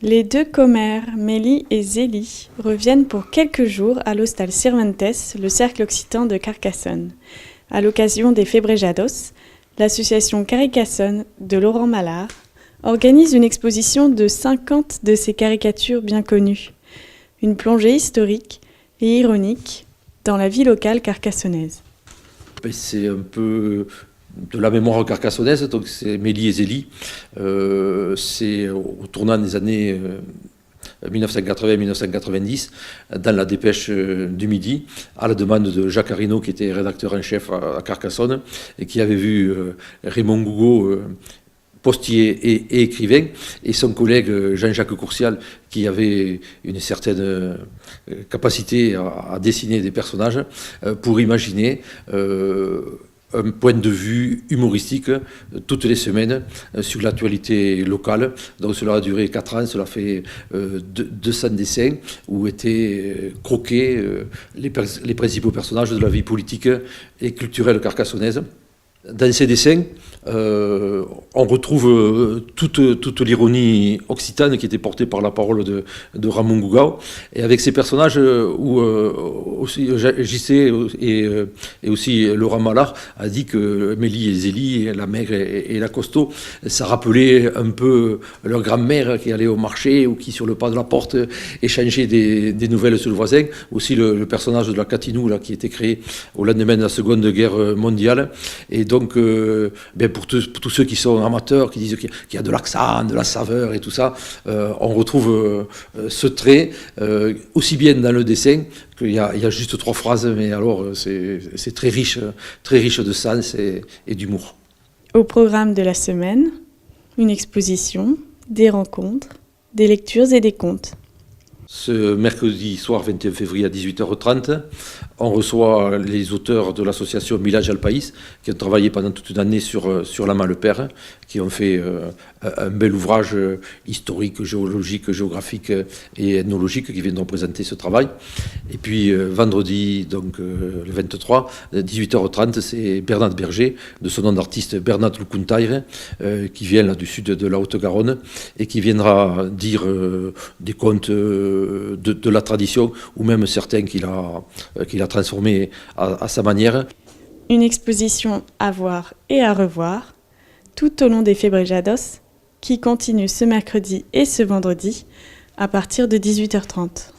Les deux commères, Mélie et Zélie, reviennent pour quelques jours à l'Hostal Cervantes, le cercle occitan de Carcassonne. À l'occasion des Febrejados, l'association Carcassonne de Laurent Mallard organise une exposition de 50 de ses caricatures bien connues. Une plongée historique et ironique dans la vie locale carcassonnaise. C'est un peu de la mémoire carcassonnaise, donc c'est Mélie et Zélie. C'est au tournant des années 1980-1990, dans la Dépêche du Midi, à la demande de Jacques Arinaud, qui était rédacteur en chef à Carcassonne, et qui avait vu Raymond Gougaud, postier et écrivain, et son collègue Jean-Jacques Courcial, qui avait une certaine capacité à dessiner des personnages, pour imaginer un point de vue humoristique toutes les semaines sur l'actualité locale. Donc cela a duré 4 ans, cela fait 200 dessins où étaient croqués les principaux personnages de la vie politique et culturelle carcassonnaise. Dans ces dessins, on retrouve toute l'ironie occitane qui était portée par la parole de Ramon Gougaud, et avec ces personnages où aussi JC et aussi Laurent Mallard a dit que Mélie et Zélie, la maigre et la costaud, ça rappelait un peu leur grand-mère qui allait au marché ou qui sur le pas de la porte échangeait des nouvelles sur le voisin. Aussi le personnage de la Catinou là, qui était créé au lendemain de la Seconde Guerre mondiale. Et donc, pour tous ceux qui sont amateurs, qui disent qu'il y a de l'accent, de la saveur et tout ça, on retrouve ce trait aussi bien dans le dessin qu'il y a juste 3 phrases, mais alors c'est très riche de sens et d'humour. Au programme de la semaine, une exposition, des rencontres, des lectures et des contes. Ce mercredi soir 21 février à 18h30, on reçoit les auteurs de l'association Village Alpaïs qui ont travaillé pendant toute une année sur la Malepère, qui ont fait un bel ouvrage historique, géologique, géographique et ethnologique qui viendront présenter ce travail. Et puis vendredi, donc le 23, 18h30, c'est Bernard Berger, de son nom d'artiste Bernard Lukuntaire, qui vient là du sud de la Haute-Garonne et qui viendra dire des contes de la tradition, ou même certains qu'il a transformés à sa manière. Une exposition à voir et à revoir tout au long des Febrejados, qui continue ce mercredi et ce vendredi à partir de 18h30.